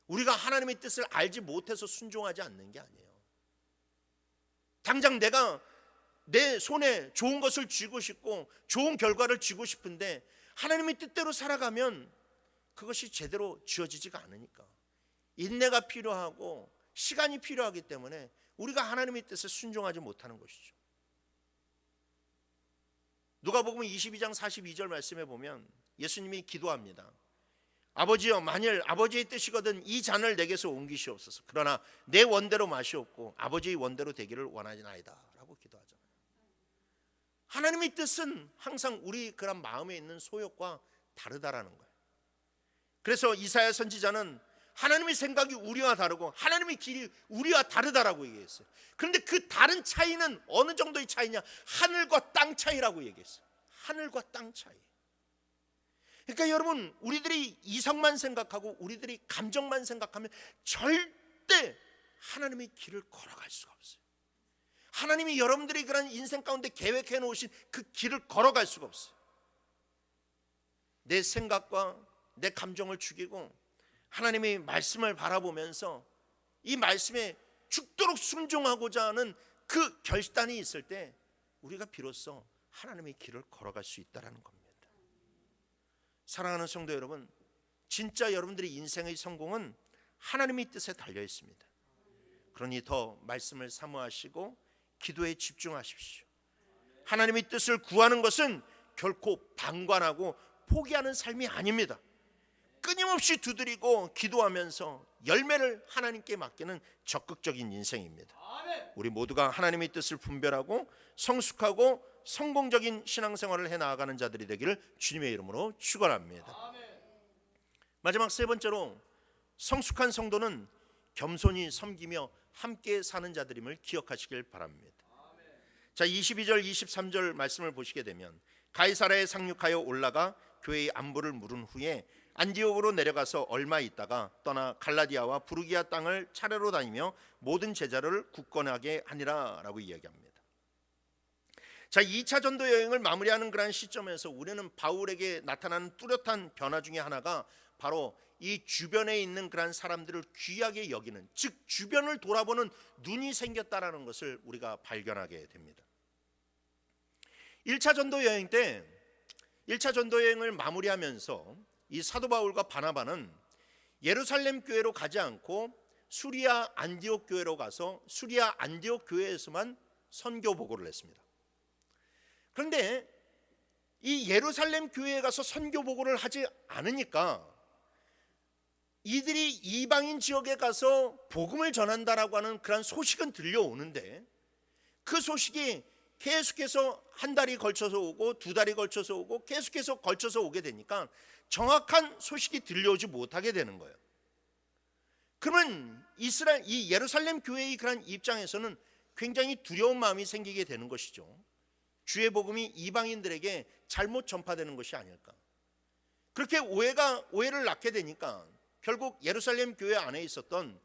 [SPEAKER 1] 우리가 하나님의 뜻을 알지 못해서 순종하지 않는 게 아니에요. 당장 내가 내 손에 좋은 것을 쥐고 싶고 좋은 결과를 쥐고 싶은데 하나님의 뜻대로 살아가면 그것이 제대로 쥐어지지가 않으니까 인내가 필요하고 시간이 필요하기 때문에 우리가 하나님의 뜻에 순종하지 못하는 것이죠. 누가복음 22장 42절 말씀에 보면 예수님이 기도합니다. 아버지여, 만일 아버지의 뜻이거든 이 잔을 내게서 옮기시옵소서. 그러나 내 원대로 마시옵고 아버지의 원대로 되기를 원하나이다 라고 기도하잖아요. 하나님의 뜻은 항상 우리 그런 마음에 있는 소욕과 다르다라는 거예요. 그래서 이사야 선지자는 하나님의 생각이 우리와 다르고 하나님의 길이 우리와 다르다라고 얘기했어요. 그런데 그 다른 차이는 어느 정도의 차이냐? 하늘과 땅 차이라고 얘기했어요. 하늘과 땅 차이. 그러니까 여러분, 우리들이 이성만 생각하고 우리들이 감정만 생각하면 절대 하나님의 길을 걸어갈 수가 없어요. 하나님이 여러분들이 그런 인생 가운데 계획해 놓으신 그 길을 걸어갈 수가 없어요. 내 생각과 내 감정을 죽이고 하나님의 말씀을 바라보면서 이 말씀에 죽도록 순종하고자 하는 그 결단이 있을 때 우리가 비로소 하나님의 길을 걸어갈 수 있다는 겁니다. 사랑하는 성도 여러분, 진짜 여러분들의 인생의 성공은 하나님의 뜻에 달려 있습니다. 그러니 더 말씀을 사모하시고 기도에 집중하십시오. 하나님의 뜻을 구하는 것은 결코 방관하고 포기하는 삶이 아닙니다. 끊임없이 두드리고 기도하면서 열매를 하나님께 맡기는 적극적인 인생입니다. 우리 모두가 하나님의 뜻을 분별하고 성숙하고 성공적인 신앙생활을 해나가는 자들이 되기를 주님의 이름으로 축원합니다. 마지막 세 번째로, 성숙한 성도는 겸손히 섬기며 함께 사는 자들임을 기억하시길 바랍니다. 자, 22절 23절 말씀을 보시게 되면 가이사랴에 상륙하여 올라가 교회의 안부를 물은 후에 안디옥으로 내려가서 얼마 있다가 떠나 갈라디아와 부르기아 땅을 차례로 다니며 모든 제자를 굳건하게 하니라 라고 이야기합니다. 자, 2차 전도 여행을 마무리하는 그런 시점에서 우리는 바울에게 나타나는 뚜렷한 변화 중에 하나가 바로 이 주변에 있는 그런 사람들을 귀하게 여기는, 즉 주변을 돌아보는 눈이 생겼다라는 것을 우리가 발견하게 됩니다. 1차 전도 여행 때 1차 전도 여행을 마무리하면서 이 사도 바울과 바나바는 예루살렘 교회로 가지 않고 수리아 안디옥 교회로 가서 수리아 안디옥 교회에서만 선교 보고를 했습니다. 그런데 이 예루살렘 교회에 가서 선교 보고를 하지 않으니까 이들이 이방인 지역에 가서 복음을 전한다라고 하는 그런 소식은 들려오는데 그 소식이 계속해서 한 달이 걸쳐서 오고 두 달이 걸쳐서 오고 계속해서 걸쳐서 오게 되니까 정확한 소식이 들려오지 못하게 되는 거예요. 그러면 이 예루살렘 교회의 그런 입장에서는 굉장히 두려운 마음이 생기게 되는 것이죠. 주의 복음이 이방인들에게 잘못 전파되는 것이 아닐까. 그렇게 오해를 낳게 되니까 결국 예루살렘 교회 안에 있었던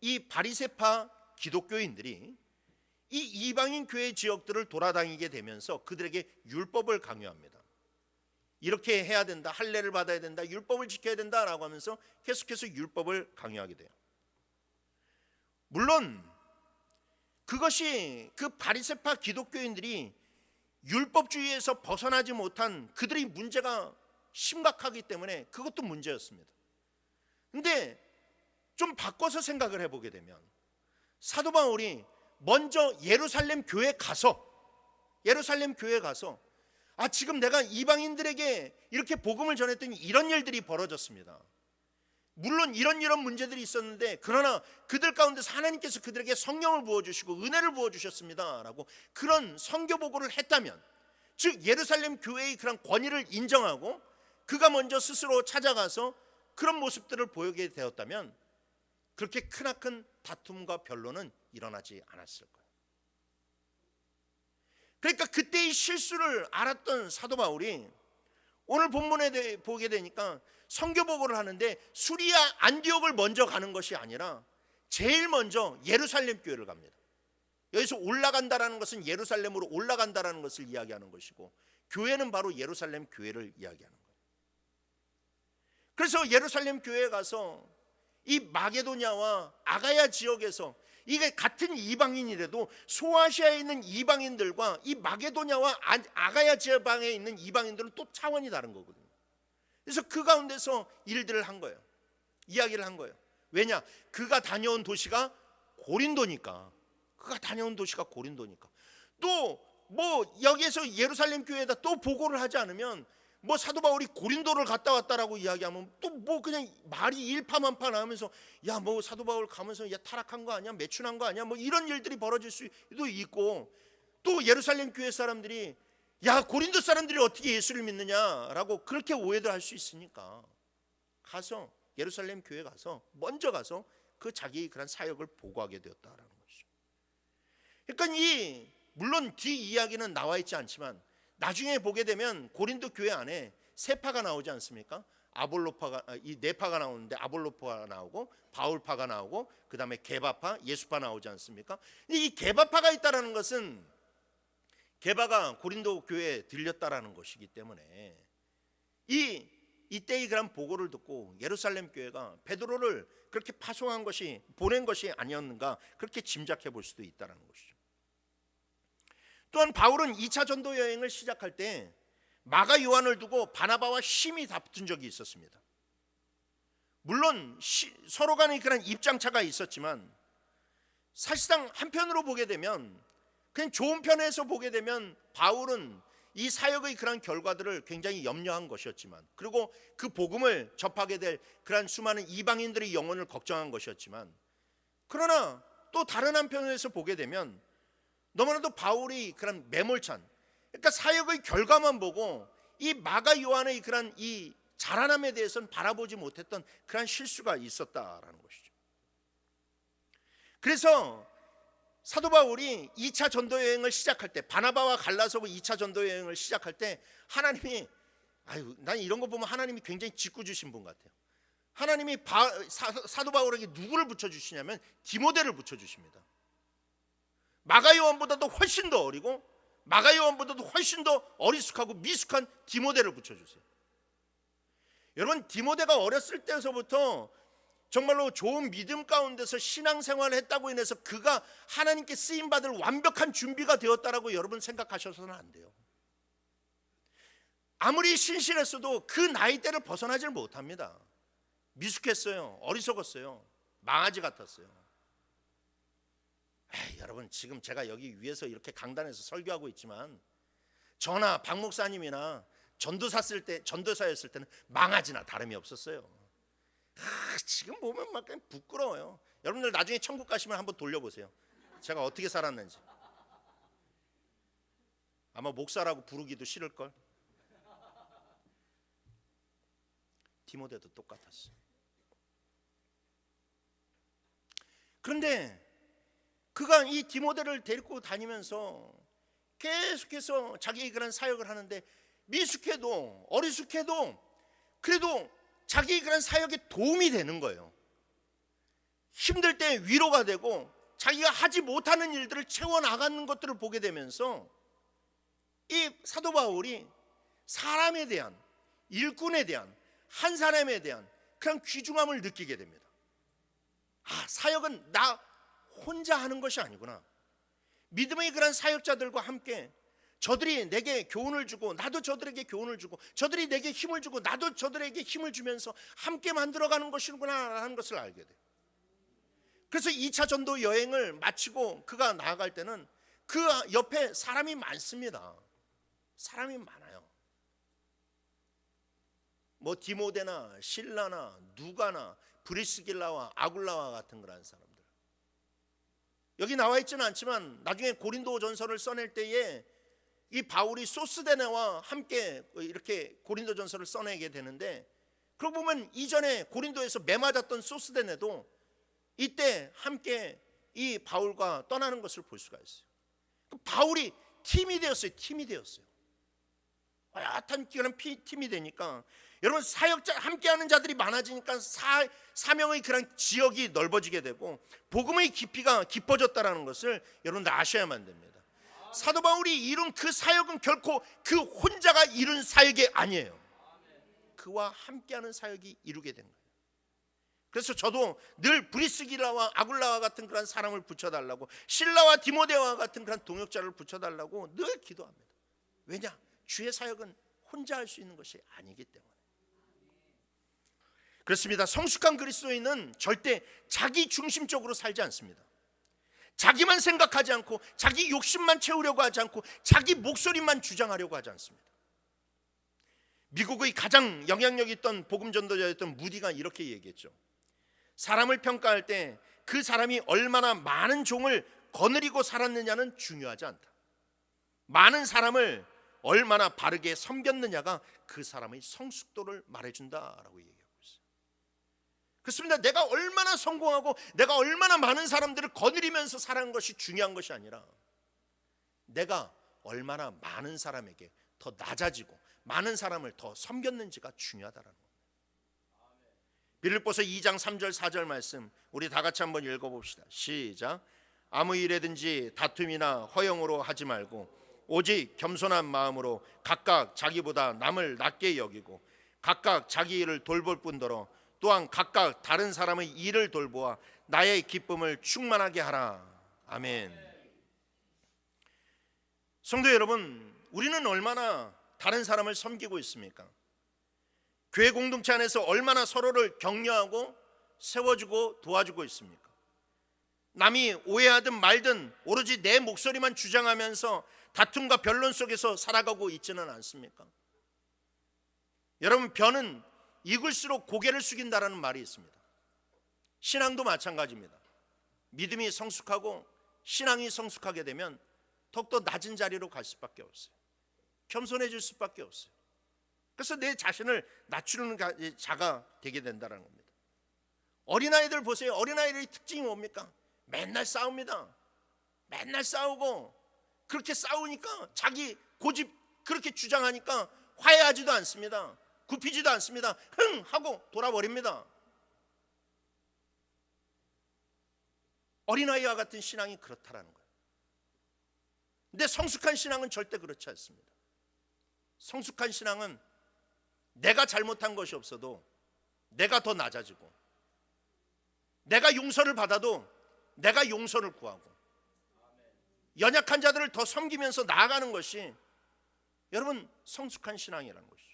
[SPEAKER 1] 이 바리새파 기독교인들이 이 이방인 교회 지역들을 돌아다니게 되면서 그들에게 율법을 강요합니다. 이렇게 해야 된다, 할례를 받아야 된다, 율법을 지켜야 된다라고 하면서 계속해서 율법을 강요하게 돼요. 물론 그것이 그 바리새파 기독교인들이 율법주의에서 벗어나지 못한 그들의 문제가 심각하기 때문에 그것도 문제였습니다. 근데 좀 바꿔서 생각을 해보게 되면 사도 바울이 먼저 예루살렘 교회에 가서 지금 내가 이방인들에게 이렇게 복음을 전했더니 이런 일들이 벌어졌습니다. 물론 이런 문제들이 있었는데 그러나 그들 가운데서 하나님께서 그들에게 성령을 부어주시고 은혜를 부어주셨습니다 라고 그런 선교 보고를 했다면, 즉 예루살렘 교회의 그런 권위를 인정하고 그가 먼저 스스로 찾아가서 그런 모습들을 보이게 되었다면 그렇게 크나큰 다툼과 변론은 일어나지 않았을 거예요. 그러니까 그때의 실수를 알았던 사도 바울이 오늘 본문에 보게 되니까 선교 보고를 하는데 수리아 안디옥을 먼저 가는 것이 아니라 제일 먼저 예루살렘 교회를 갑니다. 여기서 올라간다라는 것은 예루살렘으로 올라간다라는 것을 이야기하는 것이고 교회는 바로 예루살렘 교회를 이야기하는 거예요. 그래서 예루살렘 교회에 가서 이 마게도냐와 아가야 지역에서 이게 같은 이방인이라도 소아시아에 있는 이방인들과 이 마게도냐와 아가야 지방에 있는 이방인들은 또 차원이 다른 거거든요. 그래서 그 가운데서 일들을 한 거예요. 이야기를 한 거예요. 왜냐? 그가 다녀온 도시가 고린도니까. 또 뭐 여기에서 예루살렘 교회에다 또 보고를 하지 않으면 뭐 사도 바울이 고린도를 갔다 왔다라고 이야기하면 또 뭐 그냥 말이 일파만파 나오면서 야 뭐 사도 바울 가면서 야 타락한 거 아니야? 매춘한 거 아니야? 뭐 이런 일들이 벌어질 수도 있고, 또 예루살렘 교회 사람들이 야 고린도 사람들이 어떻게 예수를 믿느냐라고 그렇게 오해를 할 수 있으니까 가서 예루살렘 교회 가서 먼저 가서 그 자기의 그런 사역을 보고하게 되었다라는 것이죠. 그러니까 물론 뒤 이야기는 나와 있지 않지만 나중에 보게 되면 고린도 교회 안에 세 파가 나오지 않습니까? 아볼로파가 이 네 파가 나오는데 아볼로파가 나오고 바울파가 나오고 그 다음에 게바파, 예수파 나오지 않습니까? 이 게바파가 있다라는 것은 게바가 고린도 교회에 들렸다라는 것이기 때문에 이때의 그런 보고를 듣고 예루살렘 교회가 베드로를 그렇게 파송한 것이 보낸 것이 아니었는가 그렇게 짐작해 볼 수도 있다라는 것이죠. 또한 바울은 2차 전도 여행을 시작할 때 마가 요한을 두고 바나바와 심히 다툰 적이 있었습니다. 물론 서로 간의 그런 입장차가 있었지만 사실상 한편으로 보게 되면 그냥 좋은 편에서 보게 되면 바울은 이 사역의 그런 결과들을 굉장히 염려한 것이었지만, 그리고 그 복음을 접하게 될 그런 수많은 이방인들의 영혼을 걱정한 것이었지만, 그러나 또 다른 한편에서 보게 되면 너무나도 바울이 그런 매몰찬, 그러니까 사역의 결과만 보고 이 마가 요한의 그런 이 자라남에 대해서는 바라보지 못했던 그런 실수가 있었다라는 것이죠. 그래서 사도 바울이 2차 전도 여행을 시작할 때, 바나바와 갈라서고 2차 전도 여행을 시작할 때 하나님이 난 이런 거 보면 하나님이 굉장히 짓궂 주신 분 같아요. 하나님이 사도 바울에게 누구를 붙여주시냐면 디모데를 붙여주십니다. 마가 요한보다도 훨씬 더 어리고 마가 요한보다도 훨씬 더 어리숙하고 미숙한 디모데를 붙여주세요. 여러분, 디모데가 어렸을 때서부터 정말로 좋은 믿음 가운데서 신앙생활을 했다고 인해서 그가 하나님께 쓰임받을 완벽한 준비가 되었다라고 여러분 생각하셔서는 안 돼요. 아무리 신실했어도 그 나이대를 벗어나질 못합니다. 미숙했어요. 어리석었어요. 망아지 같았어요. 여러분, 지금 제가 여기 위에서 이렇게 강단에서 설교하고 있지만 저나 박 목사님이나 전도사였을 때는 망아지나 다름이 없었어요. 지금 보면 막 그냥 부끄러워요. 여러분들 나중에 천국 가시면 한번 돌려보세요. 제가 어떻게 살았는지. 아마 목사라고 부르기도 싫을걸. 디모데도 똑같았어. 그런데 그가 이 디모데를 데리고 다니면서 계속해서 자기의 그런 사역을 하는데, 미숙해도 어리숙해도 그래도 자기의 그런 사역에 도움이 되는 거예요. 힘들 때 위로가 되고 자기가 하지 못하는 일들을 채워나가는 것들을 보게 되면서 이 사도 바울이 사람에 대한, 일꾼에 대한, 한 사람에 대한 그런 귀중함을 느끼게 됩니다. 사역은 나 혼자 하는 것이 아니구나. 믿음의 그런 사역자들과 함께 저들이 내게 교훈을 주고 나도 저들에게 교훈을 주고, 저들이 내게 힘을 주고 나도 저들에게 힘을 주면서 함께 만들어가는 것이구나 하는 것을 알게 돼요. 그래서 2차 전도 여행을 마치고 그가 나아갈 때는 그 옆에 사람이 많습니다. 사람이 많아요. 뭐 디모데나 실라나 누가나 브리스길라와 아굴라와 같은 그런 사람들. 여기 나와 있지는 않지만 나중에 고린도 전서를 써낼 때에 이 바울이 소스데네와 함께 이렇게 고린도 전서를 써내게 되는데, 그러고 보면 이전에 고린도에서 매맞았던 소스데네도 이때 함께 이 바울과 떠나는 것을 볼 수가 있어요. 바울이 팀이 되었어요. 하여튼 그런 팀이 되니까 여러분, 사역자 함께하는 자들이 많아지니까 사명의 그런 지역이 넓어지게 되고 복음의 깊이가 깊어졌다라는 것을 여러분들 아셔야만 됩니다. 사도 바울이 이룬 그 사역은 결코 그 혼자가 이룬 사역이 아니에요. 그와 함께하는 사역이 이루게 된 거예요. 그래서 저도 늘 브리스기라와 아굴라와 같은 그런 사람을 붙여달라고, 실라와 디모데와 같은 그런 동역자를 붙여달라고 늘 기도합니다. 왜냐? 주의 사역은 혼자 할 수 있는 것이 아니기 때문에. 그렇습니다. 성숙한 그리스도인은 절대 자기 중심적으로 살지 않습니다. 자기만 생각하지 않고, 자기 욕심만 채우려고 하지 않고, 자기 목소리만 주장하려고 하지 않습니다. 미국의 가장 영향력 있던 복음 전도자였던 무디가 이렇게 얘기했죠. 사람을 평가할 때 그 사람이 얼마나 많은 종을 거느리고 살았느냐는 중요하지 않다. 많은 사람을 얼마나 바르게 섬겼느냐가 그 사람의 성숙도를 말해준다라고 얘기하고 있어요. 그렇습니다. 내가 얼마나 성공하고 내가 얼마나 많은 사람들을 거느리면서 살아가는 것이 중요한 것이 아니라, 내가 얼마나 많은 사람에게 더 낮아지고 많은 사람을 더 섬겼는지가 중요하다라는 겁니다. 빌립보서 2장 3절 4절 말씀 우리 다 같이 한번 읽어봅시다. 시작. 아무 일에든지 다툼이나 허영으로 하지 말고 오직 겸손한 마음으로 각각 자기보다 남을 낮게 여기고 각각 자기 일을 돌볼 뿐더러 또한 각각 다른 사람의 일을 돌보아 나의 기쁨을 충만하게 하라. 아멘. 성도 여러분, 우리는 얼마나 다른 사람을 섬기고 있습니까? 교회 공동체 안에서 얼마나 서로를 격려하고 세워주고 도와주고 있습니까? 남이 오해하든 말든 오로지 내 목소리만 주장하면서 다툼과 변론 속에서 살아가고 있지는 않습니까? 여러분, 벼는 익을수록 고개를 숙인다라는 말이 있습니다. 신앙도 마찬가지입니다. 믿음이 성숙하고 신앙이 성숙하게 되면 더욱더 낮은 자리로 갈 수밖에 없어요. 겸손해질 수밖에 없어요. 그래서 내 자신을 낮추는 자가 되게 된다는 겁니다. 어린아이들 보세요. 어린아이들의 특징이 뭡니까? 맨날 싸웁니다. 맨날 싸우고, 그렇게 싸우니까 자기 고집 그렇게 주장하니까 화해하지도 않습니다. 굽히지도 않습니다. 흥 하고 돌아버립니다. 어린아이와 같은 신앙이 그렇다라는 거예요. 근데 성숙한 신앙은 절대 그렇지 않습니다. 성숙한 신앙은 내가 잘못한 것이 없어도 내가 더 낮아지고, 내가 용서를 받아도 내가 용서를 구하고, 연약한 자들을 더 섬기면서 나아가는 것이 여러분 성숙한 신앙이라는 것이죠.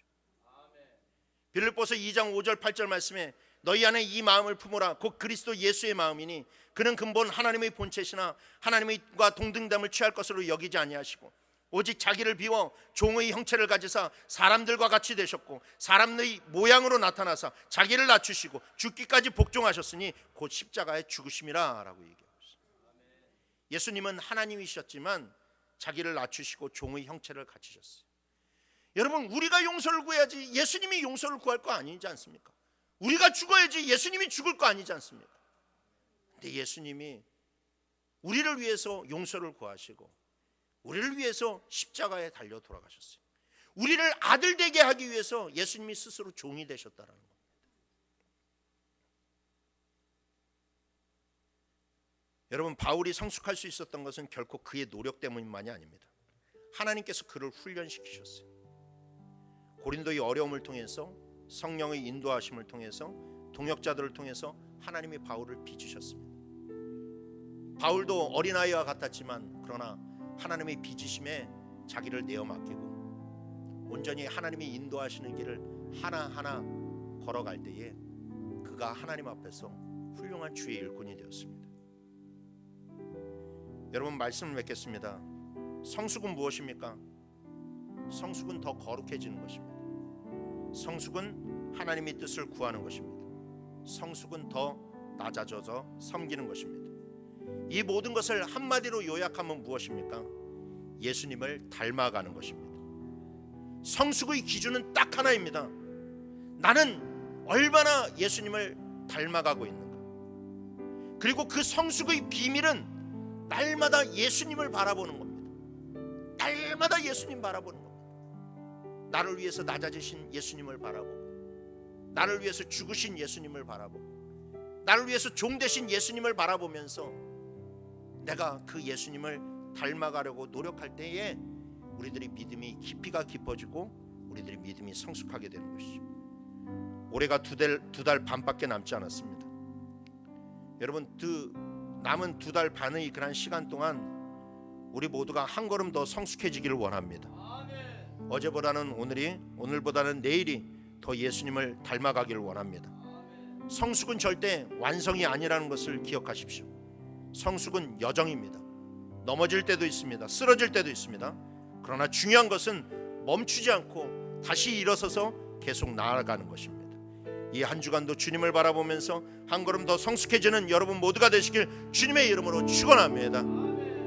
[SPEAKER 1] 빌립보서 2장 5절 8절 말씀에 너희 안에 이 마음을 품으라 곧 그리스도 예수의 마음이니 그는 근본 하나님의 본체시나 하나님과 동등됨을 취할 것으로 여기지 아니하시고 오직 자기를 비워 종의 형체를 가지사 사람들과 같이 되셨고 사람의 모양으로 나타나사 자기를 낮추시고 죽기까지 복종하셨으니 곧 십자가에 죽으심이라 라고 얘기하고 있습니다. 예수님은 하나님이셨지만 자기를 낮추시고 종의 형체를 가지셨어요. 여러분, 우리가 용서를 구해야지 예수님이 용서를 구할 거 아니지 않습니까? 우리가 죽어야지 예수님이 죽을 거 아니지 않습니까? 근데 예수님이 우리를 위해서 용서를 구하시고 우리를 위해서 십자가에 달려 돌아가셨어요. 우리를 아들 되게 하기 위해서 예수님이 스스로 종이 되셨다는 겁니다. 여러분, 바울이 성숙할 수 있었던 것은 결코 그의 노력 때문만이 아닙니다. 하나님께서 그를 훈련시키셨어요. 고린도의 어려움을 통해서, 성령의 인도하심을 통해서, 동역자들을 통해서 하나님이 바울을 빚으셨습니다. 바울도 어린아이와 같았지만 그러나 하나님의 빚으심에 자기를 내어 맡기고 온전히 하나님이 인도하시는 길을 하나하나 걸어갈 때에 그가 하나님 앞에서 훌륭한 주의 일꾼이 되었습니다. 여러분, 말씀을 맺겠습니다. 성숙은 무엇입니까? 성숙은 더 거룩해지는 것입니다. 성숙은 하나님의 뜻을 구하는 것입니다. 성숙은 더 낮아져서 섬기는 것입니다. 이 모든 것을 한마디로 요약하면 무엇입니까? 예수님을 닮아가는 것입니다. 성숙의 기준은 딱 하나입니다. 나는 얼마나 예수님을 닮아가고 있는가. 그리고 그 성숙의 비밀은 날마다 예수님을 바라보는 겁니다. 날마다 예수님 바라보는 겁니다. 나를 위해서 낮아지신 예수님을 바라보고, 나를 위해서 죽으신 예수님을 바라보고, 나를 위해서 종 되신 예수님을 바라보면서 내가 그 예수님을 닮아가려고 노력할 때에 우리들의 믿음이 깊이가 깊어지고 우리들의 믿음이 성숙하게 되는 것이죠. 올해가 두 달 반밖에 남지 않았습니다. 여러분 남은 2달 반의 그런 시간 동안 우리 모두가 한 걸음 더 성숙해지기를 원합니다. 어제보다는 오늘보다는 내일이 더 예수님을 닮아가기를 원합니다. 성숙은 절대 완성이 아니라는 것을 기억하십시오. 성숙은 여정입니다. 넘어질 때도 있습니다. 쓰러질 때도 있습니다. 그러나 중요한 것은 멈추지 않고 다시 일어서서 계속 나아가는 것입니다. 이 한 주간도 주님을 바라보면서 한 걸음 더 성숙해지는 여러분 모두가 되시길 주님의 이름으로 축원합니다.